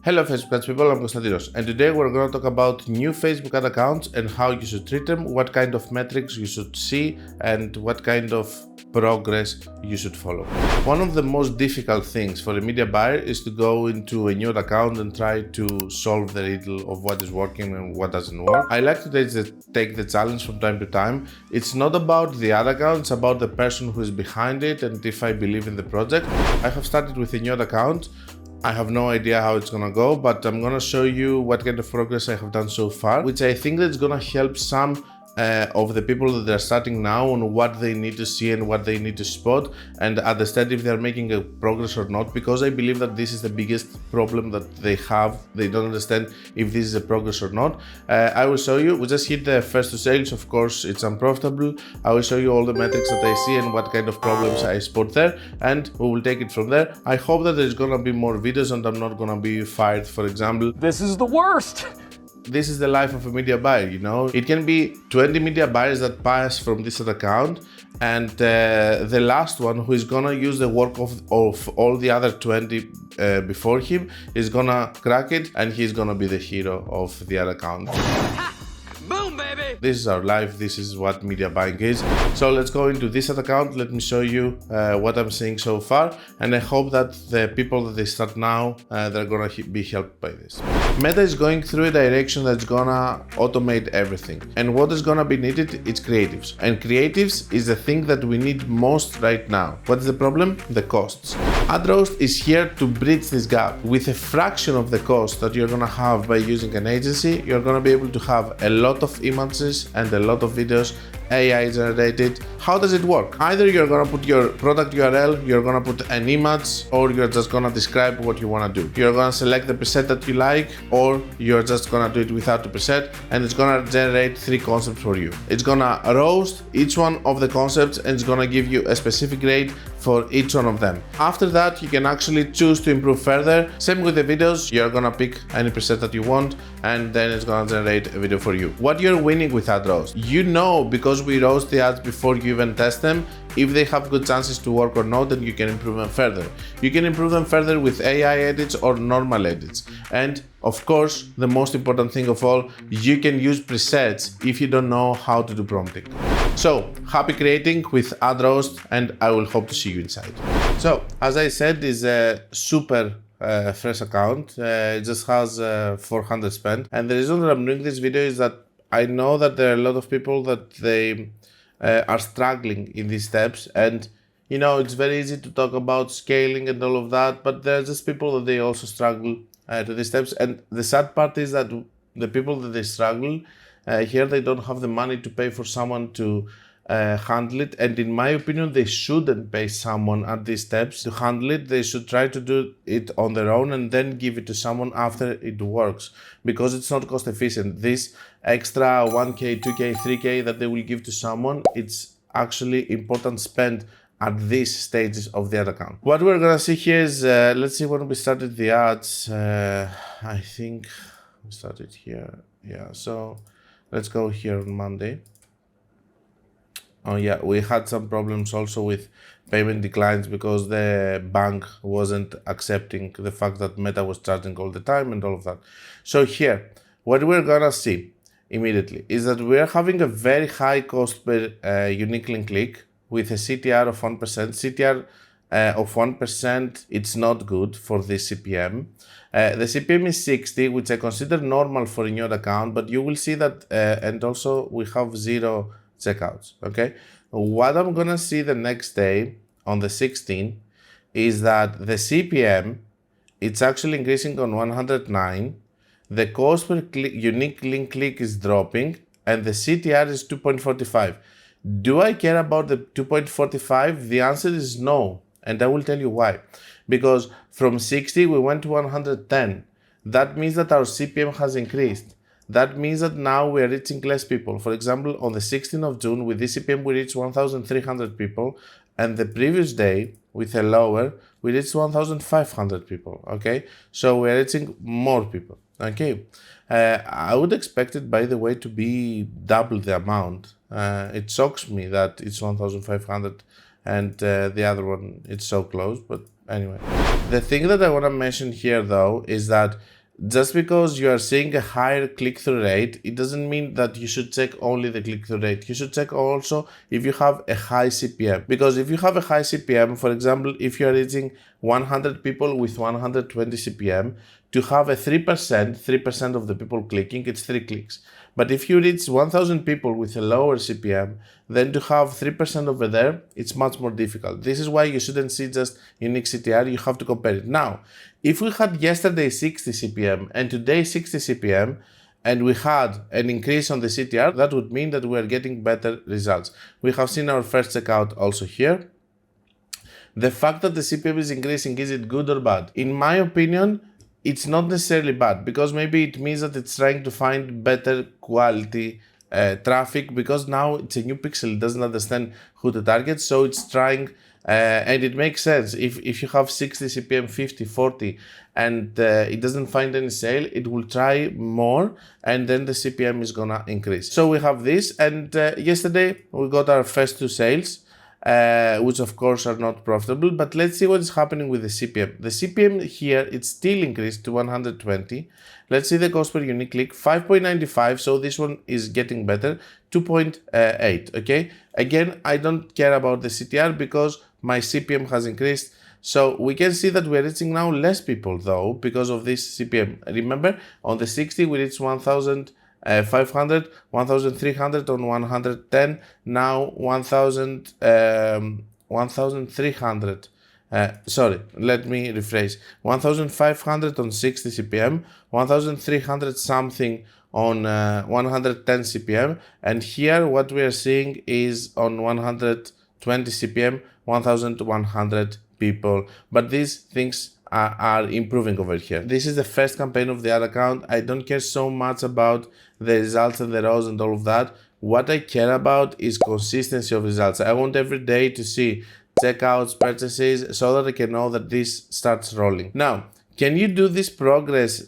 Hello Facebook people, I'm Konstantinos, and today we're going to talk about new Facebook ad accounts and how you should treat them, what kind of metrics you should see, and what kind of progress you should follow. One of the most difficult things for a media buyer is to go into a new account and try to solve the riddle of what is working and what doesn't work. I like to take the challenge from time to time. It's not about the ad account, it's about the person who is behind it and if I believe in the project. I have started with a new account. I have no idea how it's gonna go, but I'm gonna show you what kind of progress I have done so far, which I think that's gonna help some of the people that are starting now on what they need to see and what they need to spot and understand if they're making a progress or not, because I believe that this is the biggest problem that they have. They don't understand if this is a progress or not. I will show you. We just hit the first 2 sales. Of course, it's unprofitable. I will show you all the metrics that I see and what kind of problems I spot there, and we will take it from there. I hope that there's gonna be more videos and I'm not gonna be fired, for example. This is the worst! This is the life of a media buyer, you know. It can be 20 media buyers that pass from this account, and the last one who is gonna use the work of all the other 20 before him is gonna crack it, and he's gonna be the hero of the other account. Boom, baby! This is our life, this is what media buying is. So let's go into this ad account. Let me show you what I'm seeing so far, and I hope that the people that they start now, they're gonna be helped by this. Meta is going through a direction that's gonna automate everything, and what is gonna be needed, it's creatives. And creatives is the thing that we need most right now. What is the problem? The costs. AdRoast is here to bridge this gap. With a fraction of the cost that you're gonna have by using an agency, you're gonna be able to have a lot of images and a lot of videos AI generated. How does it work? Either you're gonna put your product URL, you're gonna put an image, or you're just gonna describe what you wanna do. You're gonna select the preset that you like, or you're just gonna do it without the preset, and it's gonna generate 3 concepts for you. It's gonna roast each one of the concepts, and it's gonna give you a specific grade for each one of them. After that, you can actually choose to improve further. Same with the videos, you're gonna pick any preset that you want, and then it's gonna generate a video for you. What you're winning with AdRoast, you know, because we roast the ads before you even test them, if they have good chances to work or not, then you can improve them further. You can improve them further with AI edits or normal edits. And of course, the most important thing of all, you can use presets if you don't know how to do prompting. So, happy creating with AdRoast, and I will hope to see you inside. So, as I said, this is a super fresh account. It just has 400 spent. And the reason that I'm doing this video is that I know that there are a lot of people that they are struggling in these steps, and you know, it's very easy to talk about scaling and all of that, but there are just people that they also struggle to these steps. And the sad part is that the people that they struggle here, they don't have the money to pay for someone to handle it, and in my opinion they shouldn't pay someone at these steps to handle it. They should try to do it on their own and then give it to someone after it works, because it's not cost efficient. This extra 1k, 2k, 3k that they will give to someone, it's actually important spend at these stages of the ad account. What we're gonna see here is, let's see when we started the ads. I think we started here, yeah, so let's go here on Monday. Oh yeah, we had some problems also with payment declines because the bank wasn't accepting the fact that Meta was charging all the time and all of that. So here, what we're gonna see immediately is that we're having a very high cost per unique link click with a CTR of 1%. CTR of 1%, it's not good for this CPM. The CPM is 60, which I consider normal for a new account, but you will see that, and also we have 0 checkouts, okay? What I'm gonna see the next day on the 16th is that the CPM, it's actually increasing on 109, the cost per unique link click is dropping, and the CTR is 2.45. Do I care about the 2.45? The answer is no, and I will tell you why. Because from 60 we went to 110. That means that our CPM has increased. That means that now we are reaching less people. For example, on the 16th of June, with this CPM, we reached 1,300 people. And the previous day, with a lower, we reached 1,500 people, okay? So we're reaching more people, okay? I would expect it, by the way, to be double the amount. It shocks me that it's 1,500 and the other one, it's so close, but Anyway, the thing that I want to mention here though is that just because you are seeing a higher click-through rate, it doesn't mean that you should check only the click-through rate. You should check also if you have a high CPM. Because if you have a high CPM, for example, if you are reaching 100 people with 120 CPM, to have a 3% of the people clicking, it's 3 clicks. But if you reach 1000 people with a lower CPM, then to have 3% over there, it's much more difficult. This is why you shouldn't see just unique CTR, you have to compare it. Now, if we had yesterday 60 CPM and today 60 CPM, and we had an increase on the CTR, that would mean that we are getting better results. We have seen our first checkout also here. The fact that the CPM is increasing, is it good or bad? In my opinion, it's not necessarily bad, because maybe it means that it's trying to find better quality traffic, because now it's a new pixel, it doesn't understand who to target, so it's trying, and it makes sense. If you have 60 CPM, 50, 40, and it doesn't find any sale, it will try more, and then the CPM is gonna increase. So we have this, and yesterday we got our first 2 sales, which of course are not profitable, but let's see what is happening with the CPM. The CPM here, it's still increased to 120. Let's see the cost per unique click, 5.95, so this one is getting better, 2.8, okay? Again, I don't care about the CTR because my CPM has increased, so we can see that we're reaching now less people though because of this CPM. Remember, on the 60 we reached 1,500, 1,300 on 110, now 1,300. Sorry, let me rephrase. 1,500 on 60 CPM, 1,300 something on 110 CPM, and here what we are seeing is on 120 CPM, 1,100 people. But these things are improving over here. This is the first campaign of the ad account. I don't care so much about the results and the rows and all of that. What I care about is consistency of results. I want every day to see checkouts, purchases, so that I can know that this starts rolling. Now, can you do this progress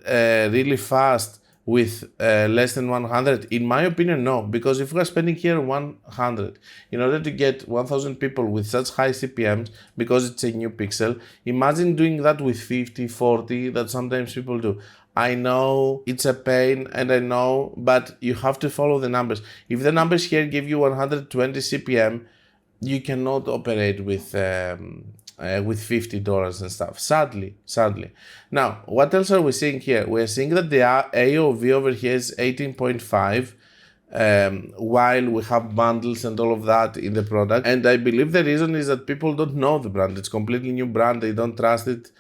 really fast with less than 100? In my opinion, no, because if we're spending here 100 in order to get 1000 people with such high CPMs, because it's a new pixel, imagine doing that with 50, 40, that sometimes people do. I know it's a pain, and I know, but you have to follow the numbers. If the numbers here give you 120 CPM, you cannot operate with $50 and stuff, sadly. Now, what else are we seeing here? We're seeing that the AOV over here is 18.5, while we have bundles and all of that in the product. And I believe the reason is that people don't know the brand. It's a completely new brand, they don't trust it.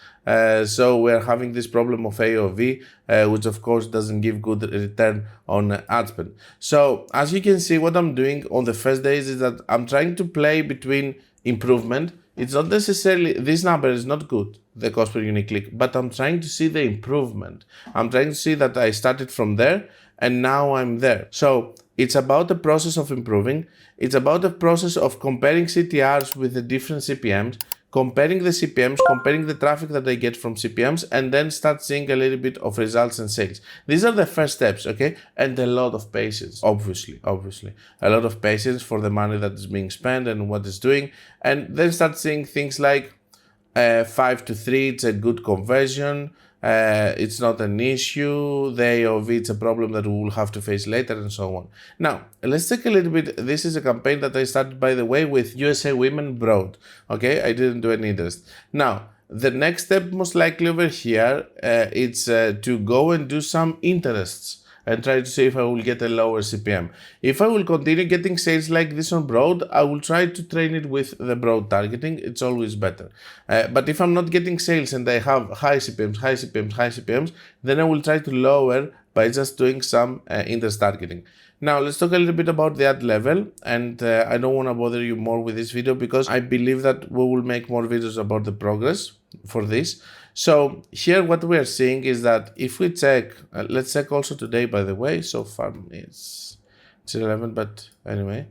So we're having this problem of AOV, which of course doesn't give good return on ad spend. So as you can see, what I'm doing on the first days is that I'm trying to play between improvement. It's not necessarily, this number is not good, the cost per unique click, but I'm trying to see the improvement. I'm trying to see that I started from there and now I'm there. So it's about the process of improving. It's about the process of comparing CTRs with the different CPMs, comparing the CPMs, comparing the traffic that I get from CPMs, and then start seeing a little bit of results and sales. These are the first steps, okay? And a lot of patience, obviously. A lot of patience for the money that is being spent and what it's doing. And then start seeing things like 5 to 3, it's a good conversion. It's not an issue, the AOV, it's a problem that we will have to face later, and so on. Now, let's take a little bit, this is a campaign that I started, by the way, with USA Women Broad, okay? I didn't do any interest. Now, the next step most likely over here, it's to go and do some interests and try to see if I will get a lower CPM. If I will continue getting sales like this on broad, I will try to train it with the broad targeting. It's always better. But if I'm not getting sales and I have high CPMs, then I will try to lower by just doing some interest targeting. Now, let's talk a little bit about the ad level, and I don't want to bother you more with this video because I believe that we will make more videos about the progress for this. So here what we are seeing is that if we check, let's check also today, by the way, so far it's 11, but anyway.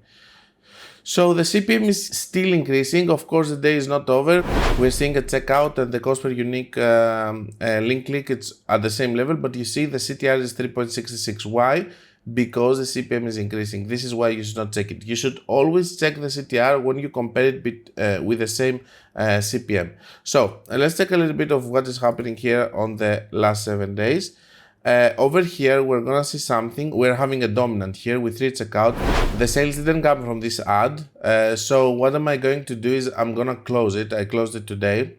So the CPM is still increasing. Of course, the day is not over. We're seeing a checkout and the cost per unique link click, it's at the same level, but you see the CTR is 3.66. Why? because the CPM is increasing. This is why you should not check it. You should always check the CTR when you compare it with the same CPM. So let's take a little bit of what is happening here on the last 7 days. Over here, we're gonna see something. We're having a dominant here with 3 checkout. The sales didn't come from this ad. So what am I going to do is I'm gonna close it. I closed it today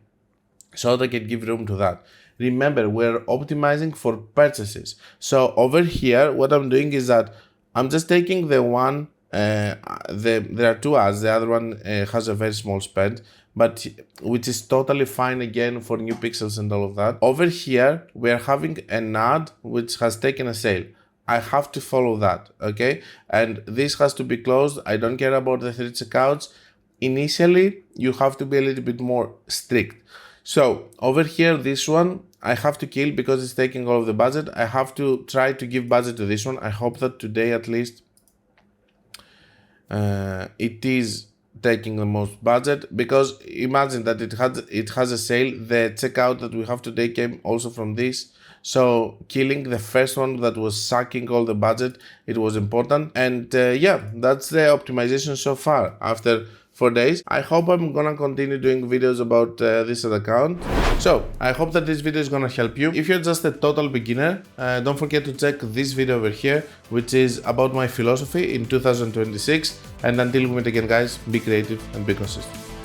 so that I can give room to that. Remember, we're optimizing for purchases. So over here, what I'm doing is that I'm just taking the one, there are 2 ads, the other one has a very small spend, but which is totally fine again for new pixels and all of that. Over here, we're having an ad which has taken a sale. I have to follow that, okay? And this has to be closed. I don't care about the 3 checkouts. Initially, you have to be a little bit more strict. So over here, this one, I have to kill because it's taking all of the budget. I have to try to give budget to this one. I hope that today at least it is taking the most budget, because imagine that it has a sale. The checkout that we have today came also from this. So killing the first one that was sucking all the budget, it was important. And yeah, that's the optimization so far after 4 days. I hope I'm gonna continue doing videos about this account. So I hope that this video is gonna help you. If you're just a total beginner, don't forget to check this video over here, which is about my philosophy in 2026. And until we meet again, guys, be creative and be consistent.